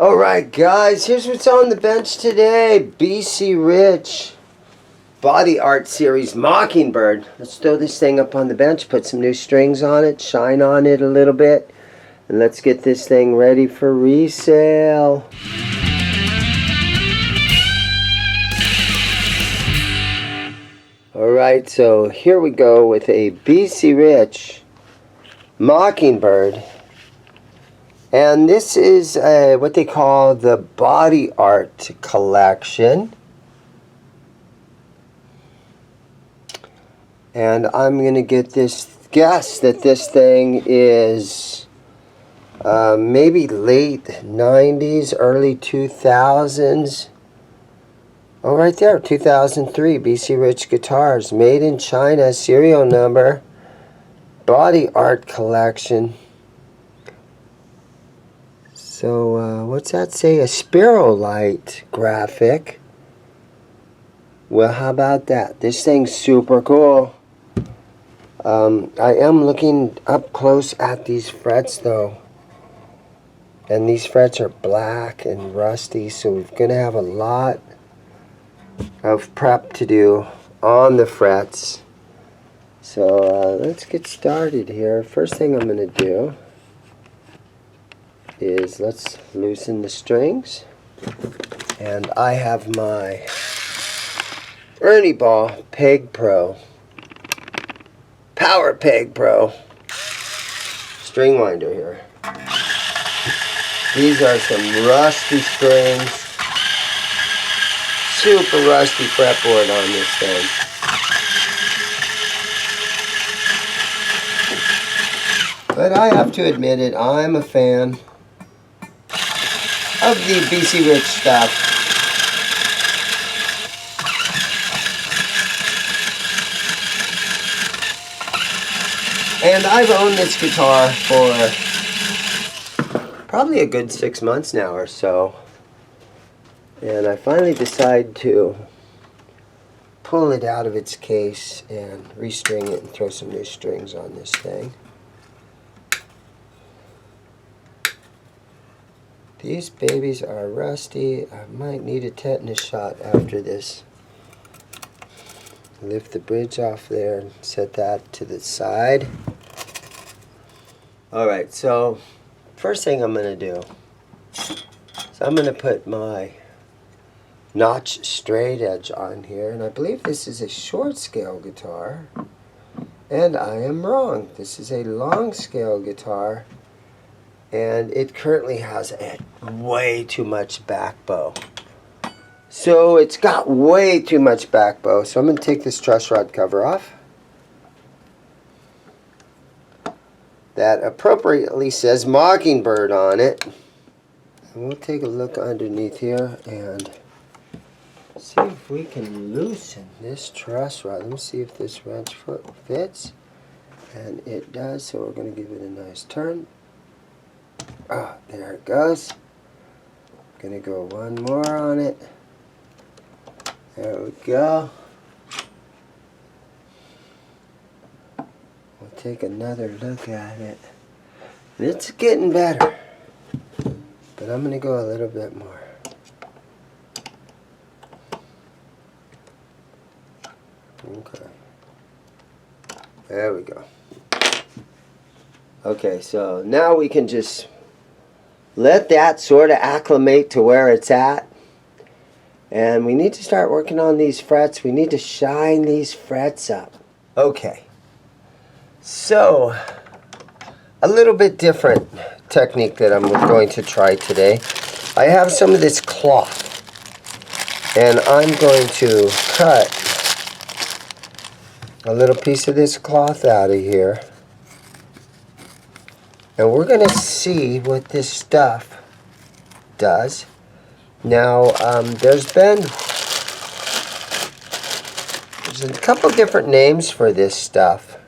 Alright guys, here's what's on the bench today. BC Rich Body Art Series Mockingbird. Let's throw this thing up on the bench, put some new strings on it, shine on it a little bit, and let's get this thing ready for resale. Alright, so here we go with a BC Rich Mockingbird. And this is what they call the Body Art Collection. And I'm going to guess that this thing is maybe late 90s, early 2000s. Oh, right there, 2003, BC Rich Guitars, made in China, serial number, Body Art Collection. So, what's that say? A Sparrow Light graphic. Well, how about that? This thing's super cool. I am looking up close at these frets, though. And these frets are black and rusty, so we're going to have a lot of prep to do on the frets. So, let's get started here. First thing I'm going to do is let's loosen the strings, and I have my Ernie Ball Peg Pro, Power Peg Pro string winder here. These are some rusty strings, super rusty fretboard on this thing. But I have to admit it, I'm a fan of the BC Rich stuff. And I've owned this guitar for probably a good 6 months now or so. And I finally decided to pull it out of its case and restring it and throw some new strings on this thing. These babies are rusty. I might need a tetanus shot after this. Lift the bridge off there and set that to the side. Alright, so first thing I'm going to do is I'm going to put my notch straight edge on here. And I believe this is a short scale guitar. And I am wrong. This is a long scale guitar. And it currently has way too much back bow. So it's got way too much back bow. So I'm going to take this truss rod cover off. That appropriately says Mockingbird on it. And we'll take a look underneath here and see if we can loosen this truss rod. Let me see if this wrench foot fits. And it does, so we're going to give it a nice turn. Ah, there it goes. Gonna go one more on it. There we go. We'll take another look at it. It's getting better, but I'm gonna go a little bit more. Okay. There we go. Okay, so now we can just let that sort of acclimate to where it's at. And we need to start working on these frets. We need to shine these frets up. Okay. So, a little bit different technique that I'm going to try today. I have some of this cloth. And I'm going to cut a little piece of this cloth out of here. And we're going to see what this stuff does. Now, there's a couple different names for this stuff.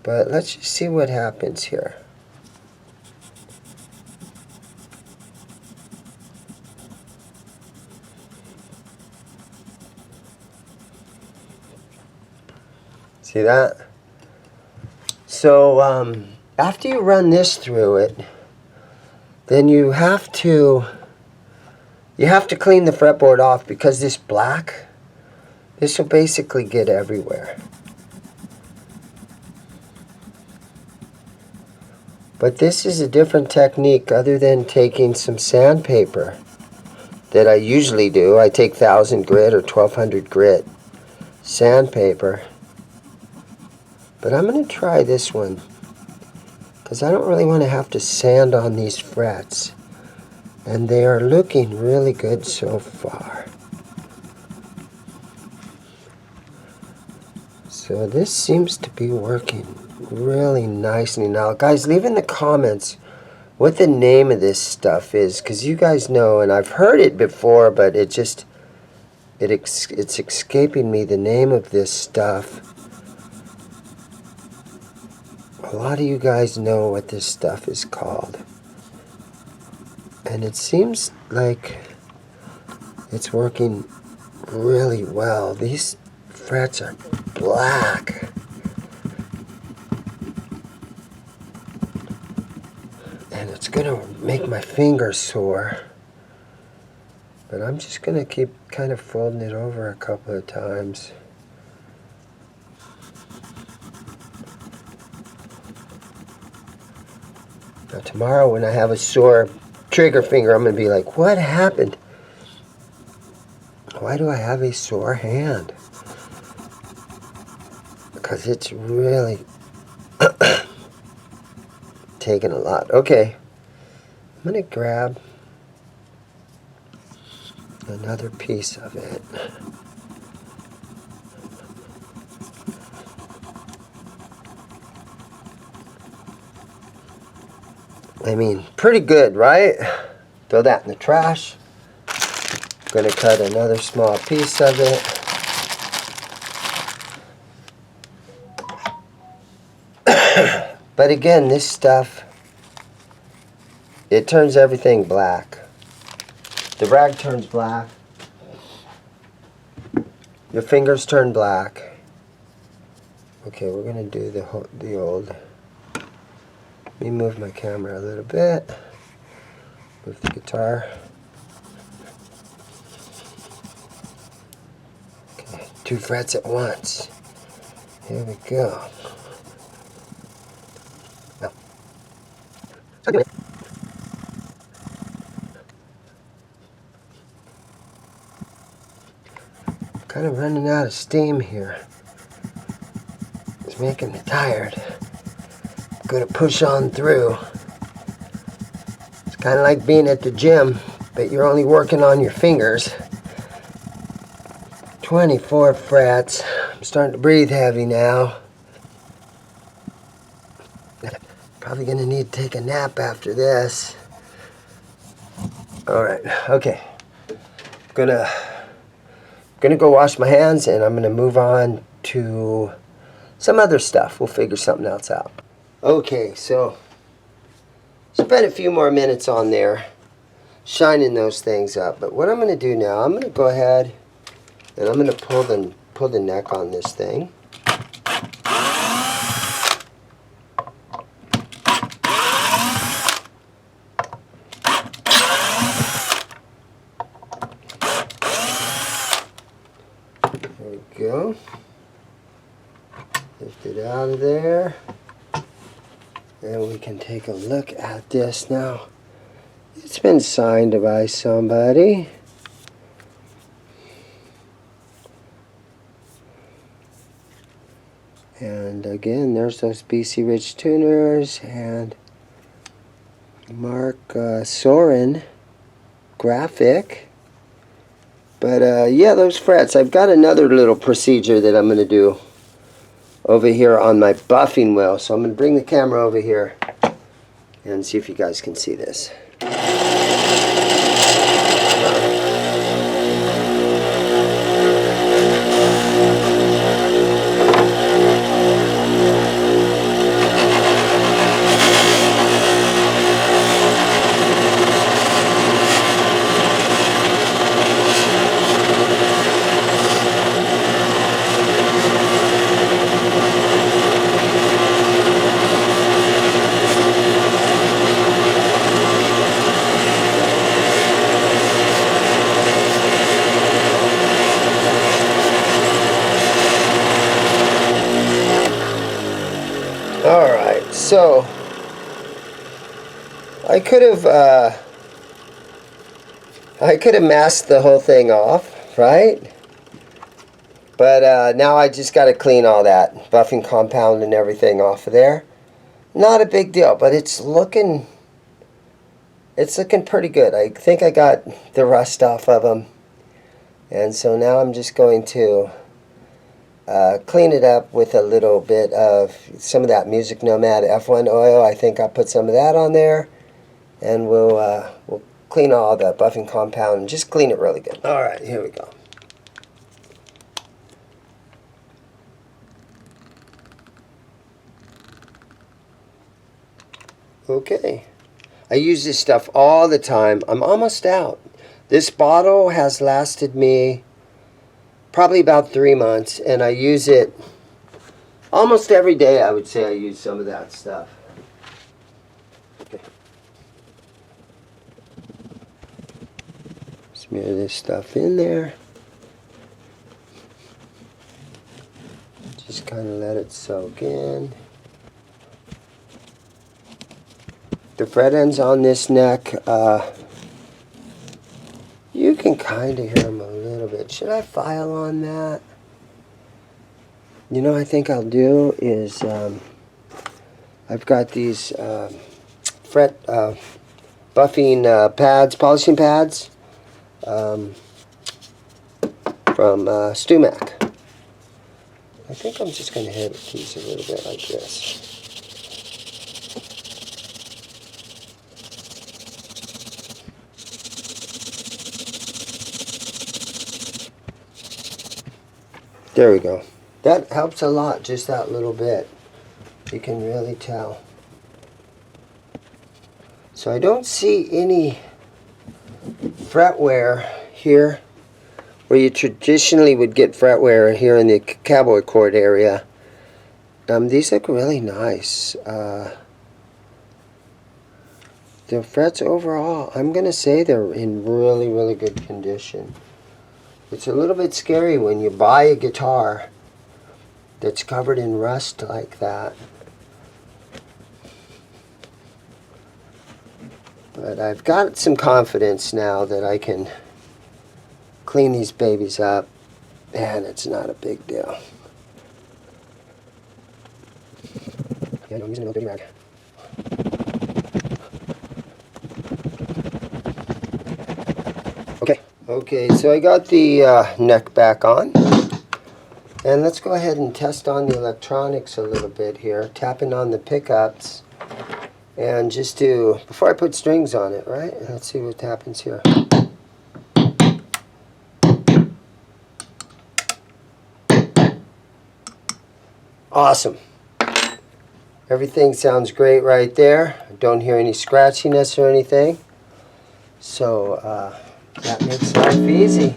But let's just see what happens here. See that? So, after you run this through it, then you have to clean the fretboard off, because this black, this will basically get everywhere. But this is a different technique other than taking some sandpaper that I usually do. I take 1000 grit or 1200 grit sandpaper. But I'm going to try this one, because I don't really want to have to sand on these frets. And they are looking really good so far. So this seems to be working really nicely. Now, guys, leave in the comments what the name of this stuff is, because you guys know, and I've heard it before, but it's escaping me the name of this stuff. A lot of you guys know what this stuff is called, and it seems like it's working really well. These frets are black. And it's going to make my fingers sore. But I'm just going to keep kind of folding it over a couple of times. Now tomorrow when I have a sore trigger finger, I'm going to be like, what happened? Why do I have a sore hand? Because it's really taking a lot. Okay, I'm going to grab another piece of it. I mean, pretty good, right? Throw that in the trash. I'm going to cut another small piece of it. But again, this stuff, it turns everything black. The rag turns black. Your fingers turn black. Okay, we're going to do the old. Let me move my camera a little bit. Move the guitar. Okay, 2 frets at once. Here we go. Kind of running out of steam here. It's making me tired. I'm gonna push on through. It's kind of like being at the gym, but you're only working on your fingers. 24 frets. I'm starting to breathe heavy now. Probably gonna need to take a nap after this. Alright, okay. Gonna go wash my hands, and I'm gonna move on to some other stuff. We'll figure something else out. Okay, so spent a few more minutes on there shining those things up. But what I'm gonna do now, I'm gonna go ahead and I'm gonna pull the neck on this thing. There we go. Lift it out of there. And we can take a look at this now. It's been signed by somebody. And again, there's those BC Ridge tuners and Mark Soren graphic. But yeah, those frets. I've got another little procedure that I'm going to do over here on my buffing wheel. So I'm going to bring the camera over here and see if you guys can see this. So I could have masked the whole thing off, right? But now I just got to clean all that buffing compound and everything off of there. Not a big deal, but it's looking pretty good. I think I got the rust off of them. And so now I'm just going to clean it up with a little bit of some of that Music Nomad F1 oil. I think I'll put some of that on there. And we'll clean all the buffing compound and just clean it really good. All right, here we go. Okay. I use this stuff all the time. I'm almost out. This bottle has lasted me probably about 3 months, and I use it almost every day. I would say I use some of that stuff. Okay. Smear this stuff in there. Just kind of let it soak in. The fret ends on this neck, you can kind of hear them a little bit. Should I file on that? You know, I think I'll do is, I've got these fret buffing pads, polishing pads from StuMac. I think I'm just going to hit these a little bit like this. There we go. That helps a lot, just that little bit. You can really tell. So I don't see any fret wear here, where you traditionally would get fret wear here in the cowboy cord area. These look really nice. The frets overall, I'm going to say they're in really, really good condition. It's a little bit scary when you buy a guitar that's covered in rust like that. But I've got some confidence now that I can clean these babies up, and it's not a big deal. Yeah, no, I'm using an old baby rag. Okay, so I got the neck back on, and let's go ahead and test on the electronics a little bit here, tapping on the pickups, and just do, before I put strings on it, right? Let's see what happens here. Awesome. Everything sounds great right there. I don't hear any scratchiness or anything, so that makes life easy.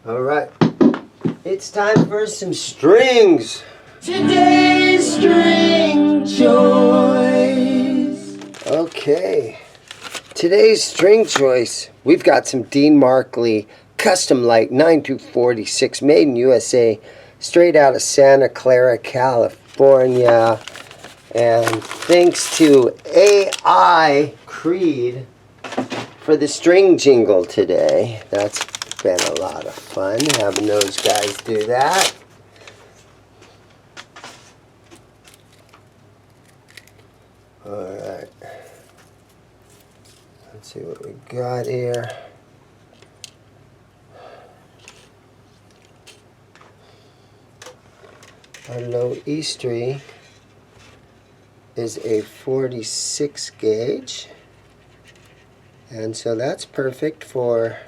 Alright, it's time for some strings. Today's string choice. Okay, today's string choice. We've got some Dean Markley Custom Light 9246, made in USA, straight out of Santa Clara, California. And thanks to AI Creed for the string jingle today. That's been a lot of fun having those guys do that. Alright. Let's see what we got here. Our low E string is a 46 gauge, and so that's perfect for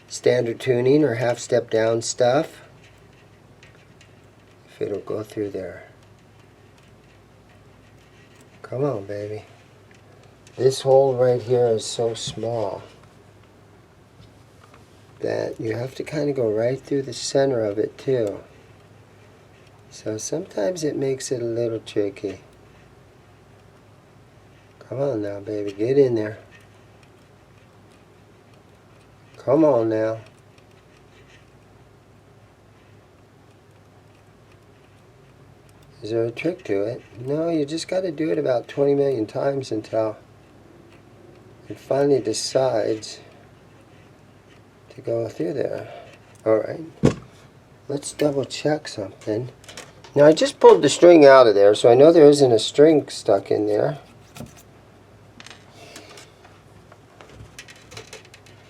standard tuning or half step down stuff, if it'll go through there. Come on, baby. This hole right here is so small that you have to kind of go right through the center of it too, so sometimes it makes it a little tricky. Come on now, baby, get in there. Come on now. Is there a trick to it? No, you just got to do it about 20 million times until it finally decides to go through there. Alright, let's double check something. Now I just pulled the string out of there, so I know there isn't a string stuck in there.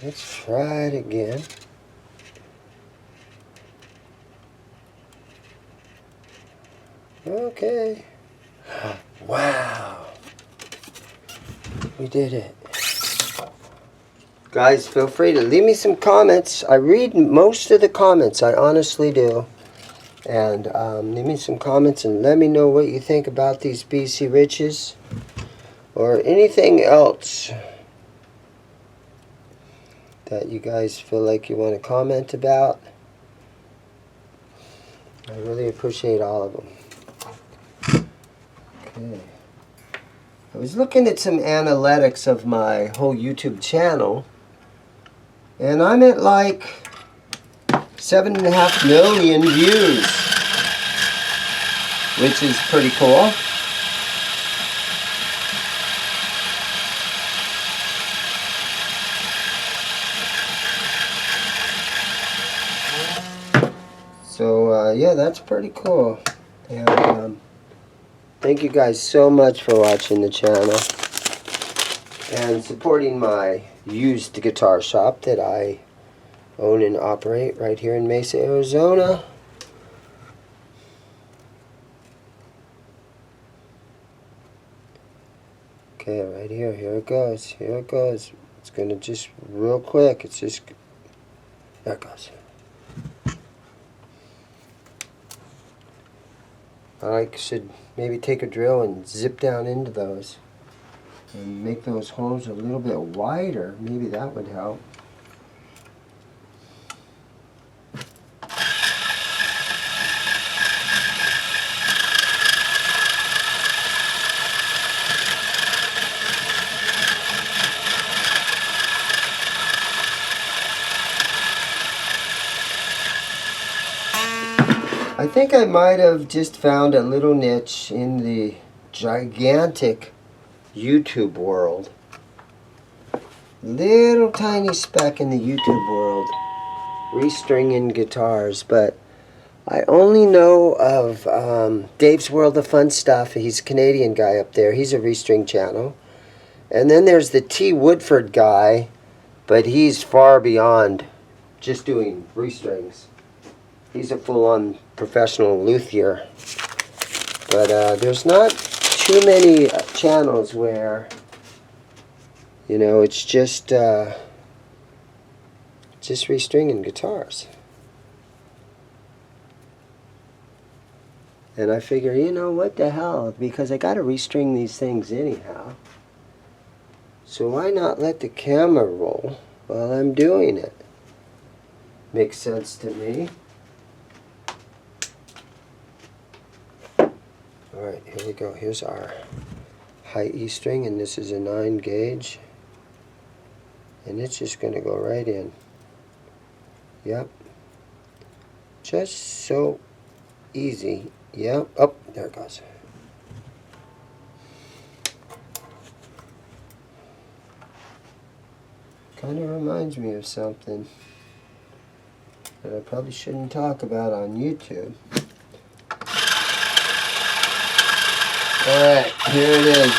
Let's try it again. Okay. Wow. We did it. Guys, feel free to leave me some comments. I read most of the comments. I honestly do. And leave me some comments and let me know what you think about these BC Riches. Or anything else that you guys feel like you want to comment about. I really appreciate all of them. Okay. I was looking at some analytics of my whole YouTube channel, and I'm at like 7.5 million views, which is pretty cool. So yeah, that's pretty cool. And thank you guys so much for watching the channel and supporting my used guitar shop that I own and operate right here in Mesa, Arizona. Okay, right here it goes, here it goes. It's gonna just real quick, it's just, there it goes. I should maybe take a drill and zip down into those and make those holes a little bit wider. Maybe that would help. I think I might have just found a little niche in the gigantic YouTube world. Little tiny speck in the YouTube world. Restringing guitars, but I only know of Dave's World of Fun Stuff. He's a Canadian guy up there. He's a restring channel. And then there's the T. Woodford guy, but he's far beyond just doing restrings. He's a full-on professional luthier. But there's not too many channels where, you know, it's just restringing guitars. And I figure, you know, what the hell, because I gotta restring these things anyhow. So why not let the camera roll while I'm doing it? Makes sense to me. Alright, here we go. Here's our high E string, and this is a 9 gauge. And it's just going to go right in. Yep. Just so easy. Yep. Oh, there it goes. Kind of reminds me of something that I probably shouldn't talk about on YouTube. Alright, here it is.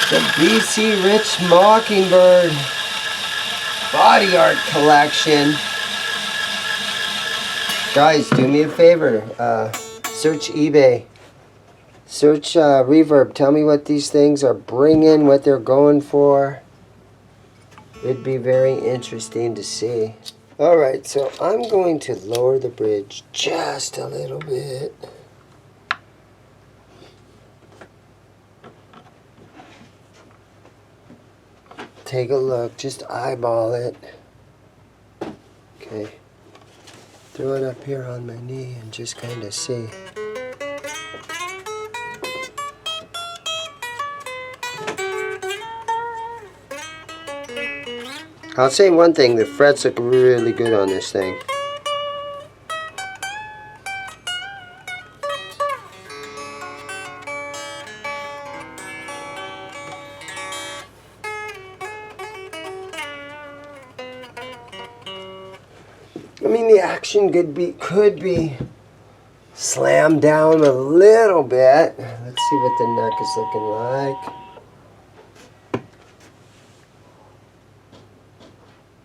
The BC Rich Mockingbird Body Art Collection. Guys, do me a favor. Search eBay. Search Reverb. Tell me what these things are bringing, what they're going for. It'd be very interesting to see. Alright, so I'm going to lower the bridge just a little bit. Take a look, just eyeball it. Okay. Throw it up here on my knee and just kind of see. I'll say one thing, the frets look really good on this thing. I mean, the action could be slammed down a little bit. Let's see what the neck is looking like.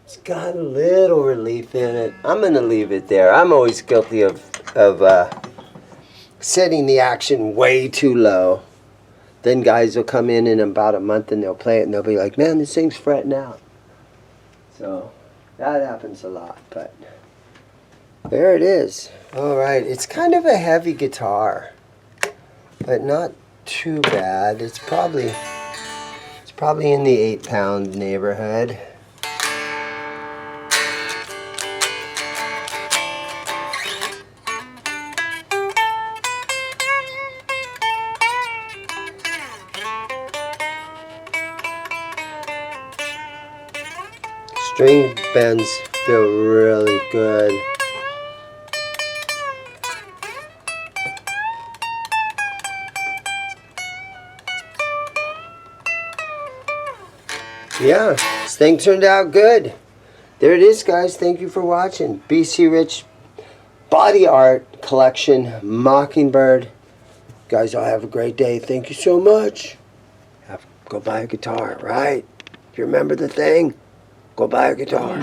It's got a little relief in it. I'm going to leave it there. I'm always guilty of setting the action way too low. Then guys will come in about a month and they'll play it and they'll be like, man, this thing's fretting out. So that happens a lot, but there it is. All right, it's kind of a heavy guitar, but not too bad. It's probably in the 8-pound neighborhood. String bends feel really good. Yeah, this thing turned out good. There it is, guys. Thank you for watching. BC Rich Body Art Collection Mockingbird. Guys, all have a great day. Thank you so much. Go buy a guitar, right? If you remember the thing, go buy a guitar.